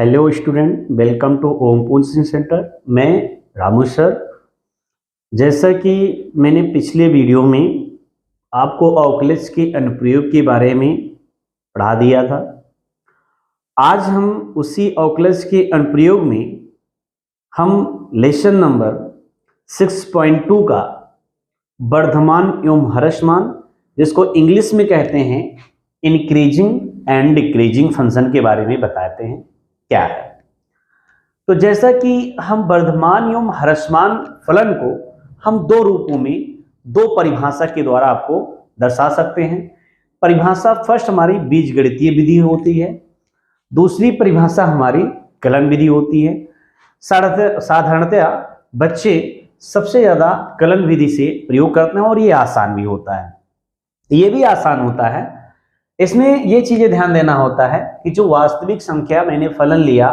Hello student, welcome to Om coaching centre. मैं Ramu sir. जैसा कि मैंने पिछले वीडियो में आपको ऑकलेज के अनुप्रयोग के बारे में पढ़ा दिया था, आज हम उसी ऑकलेज के अनुप्रयोग में हम लेसन नंबर 6.2 का वर्धमान एवं ह्रासमान, जिसको इंग्लिश में कहते हैं इंक्रीजिंग एंड डिक्रीजिंग फंक्शन के बारे में बताते हैं क्या है। तो जैसा कि हम वर्धमान एवं ह्रासमान फलन को हम दो रूपों में, दो परिभाषा के द्वारा आपको दर्शा सकते हैं। परिभाषा फर्स्ट हमारी बीजगणितीय विधि होती है, दूसरी परिभाषा हमारी कलन विधि होती है। साधारणतया बच्चे सबसे ज़्यादा कलन विधि से प्रयोग करते हैं और ये आसान भी होता है, ये भी आसान होता है। इसमें ये चीज़ें ध्यान देना होता है कि जो वास्तविक संख्या मैंने फलन लिया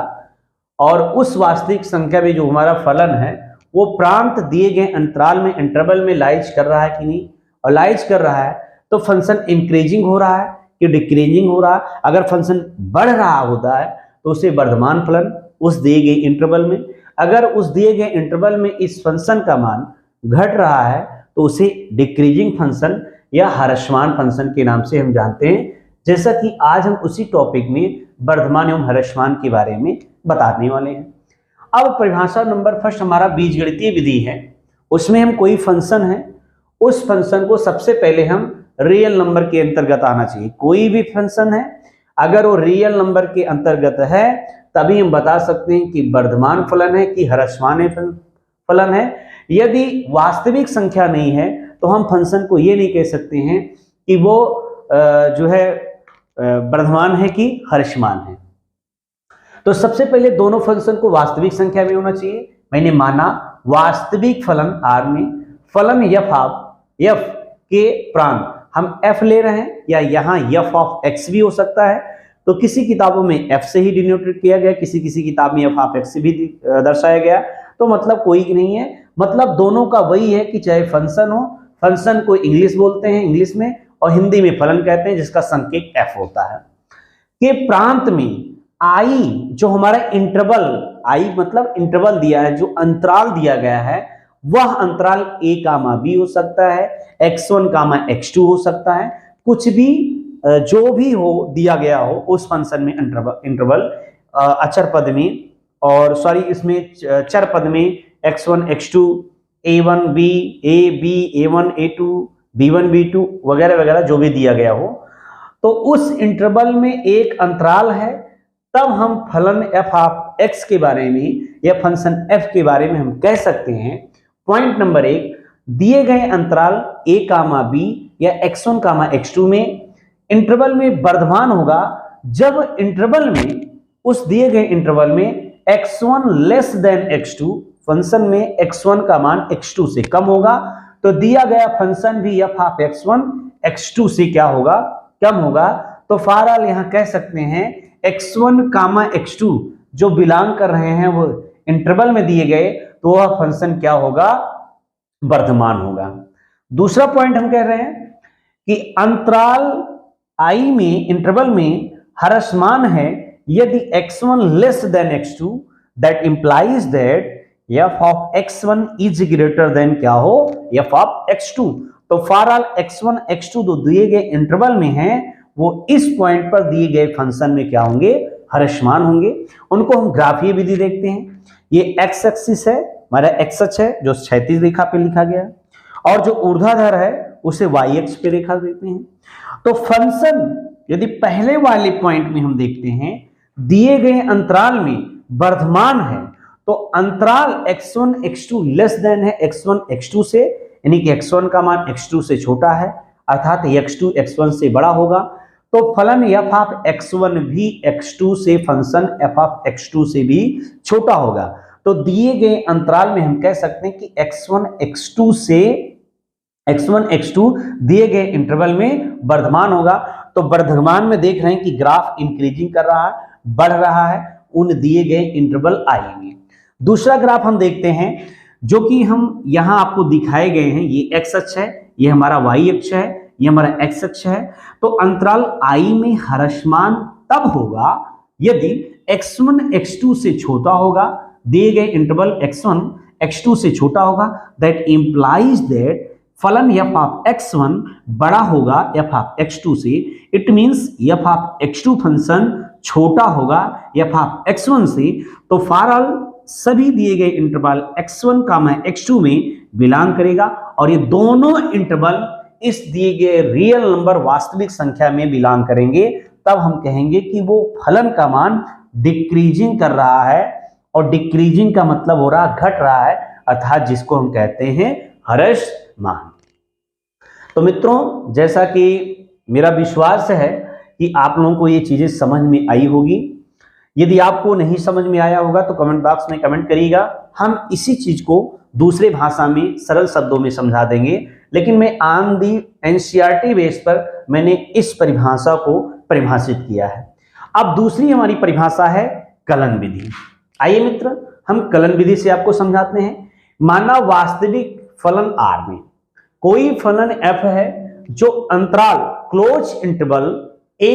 और उस वास्तविक संख्या में जो हमारा फलन है वो प्रांत दिए गए अंतराल में, इंटरवल में लाइज कर रहा है कि नहीं, और लाइज कर रहा है तो फंक्शन इंक्रीजिंग हो रहा है कि डिक्रीजिंग हो रहा है। अगर फंक्शन बढ़ रहा होता है तो उसे वर्धमान फलन उस दिए गए इंटरवल में, अगर उस दिए गए इंटरवल में इस फंक्शन का मान घट रहा है तो उसे डिक्रीजिंग फंक्शन या ह्रासमान फंक्शन के नाम से हम जानते हैं। जैसा कि आज हम उसी टॉपिक में वर्धमान एवं ह्रासमान के बारे में बताने वाले हैं। अब परिभाषा नंबर फर्स्ट हमारा बीजगणितीय विधि है, उसमें हम कोई फंक्शन है, उस फंक्शन को सबसे पहले हम रियल नंबर के अंतर्गत आना चाहिए। कोई भी फंक्शन है अगर वो रियल नंबर के अंतर्गत है तभी हम बता सकते हैं कि वर्धमान फलन है कि ह्रासमान फलन है। यदि वास्तविक संख्या नहीं है तो हम फंक्शन को ये नहीं कह सकते हैं कि वो जो है वर्धमान है कि ह्रासमान है। तो सबसे पहले दोनों फंक्शन को वास्तविक संख्या में होना चाहिए। मैंने माना वास्तविक फलन आर में फलन एफ के प्रांत हम एफ ले रहे हैं, या यहाँ एफ ऑफ एक्स भी हो सकता है। तो किसी किताबों में एफ से ही डिनोटेड किया गया, किसी किताब में एफ ऑफ एक्स से भी दर्शाया गया। तो मतलब कोई नहीं है, मतलब दोनों का वही है कि चाहे फंक्शन हो, फंक्शन को इंग्लिश बोलते हैं इंग्लिश में, और हिंदी में फलन कहते हैं जिसका संकेत एफ होता है। के प्रांत में आई जो हमारा इंटरवल, आई मतलब इंटरवल दिया है, जो अंतराल दिया गया है वह अंतराल a कामा b हो सकता है, x1 कामा x2 हो सकता है, कुछ भी जो भी हो दिया गया हो उस फंक्शन में इंटरवल अचर पद में, और सॉरी इसमें चर पद में x1 x2 a1 b a1 a2 b1 b2 वगैरह वगैरह जो भी दिया गया हो, तो उस इंटरवल में एक अंतराल है, तब हम फलन f ऑफ x के बारे में या फंक्शन f के बारे में हम कह सकते हैं। पॉइंट नंबर 1, दिए गए अंतराल a कामा b या x1 कामा x2 में इंटरवल में वर्धमान होगा जब इंटरवल में, उस दिए गए इंटरवल में x1 less than x2, function में x1 का मान x2 से कम होगा, तो दिया गया फंक्शन भी f ऑफ x1 x2 से क्या होगा, कम होगा। तो फॉरऑल यहां कह सकते हैं x1 कामा x2 जो बिलोंग कर रहे हैं वो इंटरवल में दिए गए, तो वह फंक्शन क्या होगा, वर्धमान होगा। दूसरा पॉइंट हम कह रहे हैं कि अंतराल आई में, इंटरवल में ह्रासमान है यदि x1 less than x2, that implies that f of x1 is greater than क्या हो, f ऑफ x2। तो फॉरऑल x1 x2 जो दिए गए इंटरवल में हैं वो इस पॉइंट पर दिए गए फंक्शन में क्या होंगे, ह्रासमान होंगे। उनको हम ग्राफीय विधि देखते हैं। ये x एक्सिस है, हमारा x अक्ष है जो क्षैतिज रेखा पे लिखा गया है, और जो ऊर्ध्वाधर है उसे y अक्ष पे रेखा देते हैं। तो फंक्शन यदि पहले वाले पॉइंट में हम देखते हैं दिए गए अंतराल में वर्धमान है, तो अंतराल x1 x2 लेस देन है x1 x2 से, यानी कि x1 का मान x2 से छोटा है, अर्थात x2 x1 से बड़ा होगा। तो फलन f ऑफ x1 भी x2 से, फंक्शन f ऑफ x2 से भी छोटा होगा। तो दिए गए अंतराल में हम कह सकते हैं कि x1 x2 दिए गए इंटरवल में वर्धमान होगा। तो वर्धमान में देख रहे हैं कि ग्राफ इंक्रीजिंग कर रहा है, बढ़ रहा है उन दिए गए इंटरवल आई में। दूसरा ग्राफ हम देखते हैं जो कि हम यहां आपको दिखाए गए हैं, ये x अक्ष है, ये हमारा y अक्ष है, ये हमारा x अक्ष है। तो अंतराल आई में ह्रासमान तब होगा यदि x1 x2 से छोटा होगा, दिए गए इंटरवल x1 x2 से छोटा होगा, दैट इंप्लाइज दैट फलन f ऑफ x1 बड़ा होगा f ऑफ x2 से। It means f of x2 function छोटा होगा f ऑफ x1 से। तो फॉर ऑल सभी दिए गए इंटरवल x1 x2 में बिलोंग करेगा, और ये दोनों इंटरवल इस दिए गए रियल नंबर वास्तविक संख्या में बिलोंग करेंगे, तब हम कहेंगे कि वो फलन का मान डिक्रीजिंग कर रहा है, और डिक्रीजिंग का मतलब हो रहा घट रहा है, अर्थात जिसको हम कहते हैं ह्रासमान। तो मित्रों, जैसा कि मेरा विश्वास है कि आप लोगों को ये चीजें समझ में आई होगी। यदि आपको नहीं समझ में आया होगा तो कमेंट बॉक्स में कमेंट करिएगा, हम इसी चीज को दूसरे भाषा में सरल शब्दों में समझा देंगे। लेकिन मैं ऑन दी एनसीईआरटी बेस पर मैंने इस परिभाषा को परिभाषित किया है। अब दूसरी हमारी परिभाषा है कलन विधि। आइए मित्र, हम कलन विधि से आपको समझाते हैं। माना वास्तविक फलन R में कोई फलन f है जो अंतराल क्लोज इंटरवल a,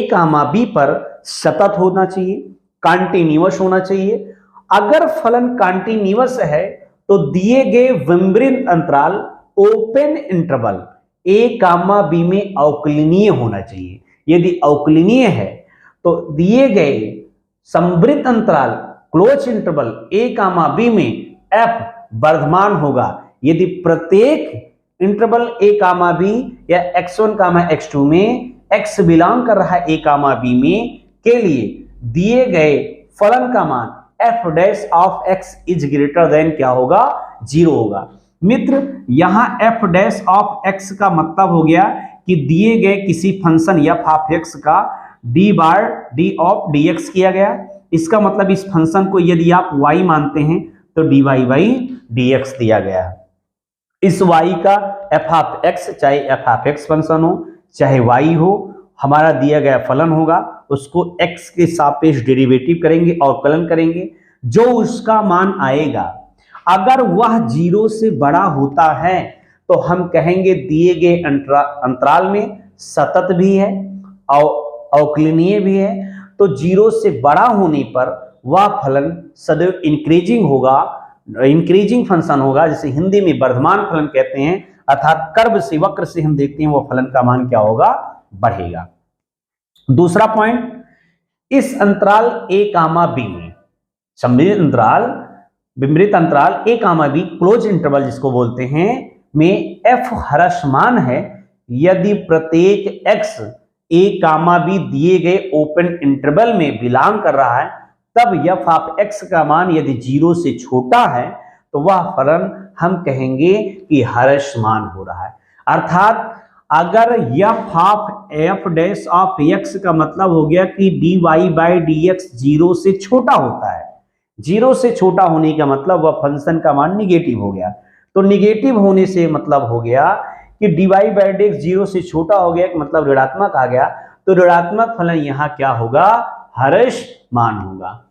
b पर सतत होना चाहिए, कॉन्टिन्यूअस होना चाहिए। अगर फलन कॉन्टिन्यूअस है तो दिए गए विवृत अंतराल ओपन इंटरवल a, b में अवकलनीय होना चाहिए। यदि अवकलनीय है तो दिए गए संवृत अंतराल क्लोज इंटरवल a, b में f वर्धमान होगा। यदि प्रत्येक इंटरवल a, b या x1, x2 में x बिलोंग कर रहा है a, b में के लिए दिए गए फलन का मान f dash of x is greater than क्या होगा, 0 होगा। मित्र, यहां f डैश ऑफ x का मतलब हो गया कि दिए गए किसी फंक्शन f ऑफ x का d bar d of dx किया गया। इसका मतलब इस फंक्शन को यदि आप y मानते हैं तो dy बाई dx दिया गया है। इस y का f ऑफ x, चाहे f ऑफ x फंक्शन हो चाहे y हो, हमारा दिया गया फलन होगा, उसको x के सापेक्ष डेरिवेटिव करेंगे और कलन करेंगे। जो उसका मान आएगा अगर वह 0 से बड़ा होता है तो हम कहेंगे दिए गए अंतराल में सतत भी है और अवकलनीय भी है। तो 0 से बड़ा होने पर वह फलन सदैव इंक्रीजिंग होगा, इंक्रीजिंग फंक्शन होगा, जिसे हिंदी में वर्धमान फलन कहते हैं। अर्थात कर्व से, वक्र से हम देखते हैं वो फलन का मान क्या होगा, बढ़ेगा। दूसरा पॉइंट, इस अंतराल a, b में सममित अंतराल, विवृत अंतराल a, b क्लोज इंटरवल जिसको बोलते हैं में f ह्रासमान है। यदि प्रत्येक x a, b दिए गए ओपन इंटरवल में बिलोंग कर रहा है, तब f ऑफ x का मान यदि 0 से छोटा है तो वह फलन हम कहेंगे कि ह्रासमान हो रहा है। अर्थात अगर f डैश ऑफ x का मतलब हो गया कि dy बाई dx 0 से छोटा होता है, 0 से छोटा होने का मतलब वह फंक्शन का मान निगेटिव हो गया। तो निगेटिव होने से मतलब हो गया कि dy बाई dx 0 से छोटा हो गया, मतलब ऋणात्मक आ गया। तो ऋणात्मक फलन यहाँ क्या होगा, ह्रासमान होगा।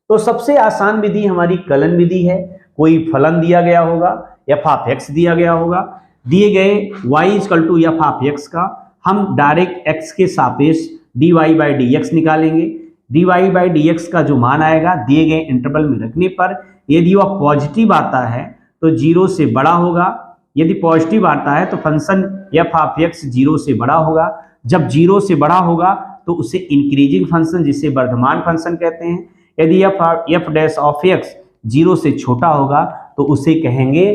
तो सबसे आसान विधि हमारी कलन विधि है। कोई फलन दिया गया होगा, f ऑफ x दिया गया होगा, दिए गए y equal to f of x का हम डायरेक्ट x के सापेक्ष dy बाई dx निकालेंगे। dy बाई dx का जो मान आएगा दिए गए इंटरवल में रखने पर, यदि वह पॉजिटिव आता है तो 0 से बड़ा होगा। यदि पॉजिटिव आता है तो फंक्शन f ऑफ x 0 से बड़ा होगा। जब 0 से बड़ा होगा तो उसे इंक्रीजिंग फंक्शन, जिसे वर्धमान फंक्शन कहते हैं। यदि f डैश ऑफ x 0 से छोटा होगा तो उसे कहेंगे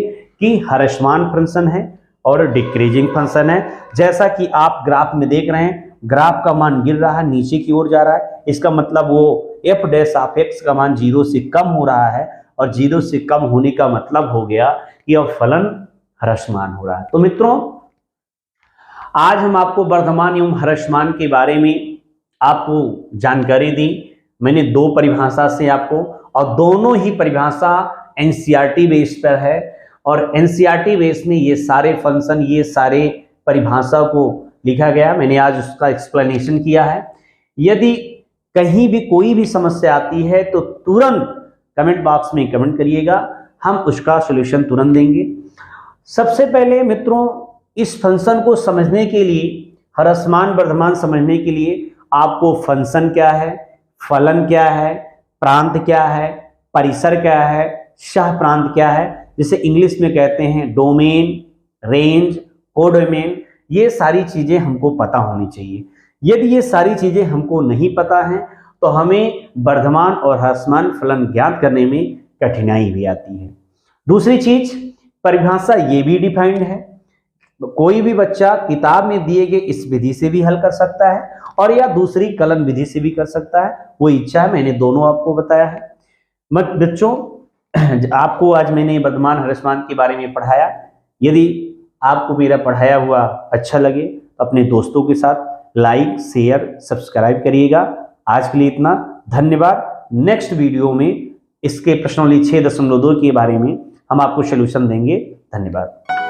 कि ह्रासमान फंक्शन है और डिक्रीजिंग फंक्शन है। जैसा कि आप ग्राफ में देख रहे हैं, ग्राफ का मान गिर रहा है, नीचे की ओर जा रहा है। इसका मतलब वो f डैश ऑफ x का मान 0 से कम हो रहा है, और 0 से कम होने का मतलब हो गया कि अब फलन ह्रासमान हो रहा है। तो मित्रों, आज हम आपको वर्धमान एवं ह्रासमान के बारे में आपको जानकारी दी। मैंने 2 परिभाषा से आपको, और दोनों ही परिभाषा एनसीईआरटी बेस पर है, और एनसीईआरटी बेस में ये सारे फंक्शन, ये सारे परिभाषा को लिखा गया। मैंने आज उसका एक्सप्लेनेशन किया है। यदि कहीं भी कोई भी समस्या आती है तो तुरंत कमेंट बॉक्स में कमेंट करिएगा, हम उसका सॉल्यूशन तुरंत देंगे। सबसे पहले मित्रों, इस फंक्शन को समझने के लिए, ह्रासमान वर्धमान समझने के लिए आपको फंक्शन क्या है, फलन क्या है, प्रांत क्या है, परिसर क्या है, सह प्रांत क्या है, जिसे इंग्लिश में कहते हैं डोमेन, रेंज, कोडोमेन, ये सारी चीजें हमको पता होनी चाहिए। यदि ये सारी चीजें हमको नहीं पता है तो हमें वर्धमान और ह्रासमान फलन ज्ञात करने में कठिनाई भी आती है। दूसरी चीज, परिभाषा ये भी डिफाइंड है। कोई भी बच्चा किताब में दिए गए इस विधि से भी हल कर सकता है और या दूसरी कलन विधि से भी कर सकता है, वो इच्छा है। मैंने दोनों आपको बताया है। बच्चों, आपको आज मैंने वर्धमान ह्रासमान के बारे में पढ़ाया। यदि आपको मेरा पढ़ाया हुआ अच्छा लगे तो अपने दोस्तों के साथ लाइक, शेयर, सब्सक्राइब करिएगा। आज के लिए इतना, धन्यवाद। नेक्स्ट वीडियो में इसके प्रश्नावली 6.2 के बारे में हम आपको सॉल्यूशन देंगे। धन्यवाद।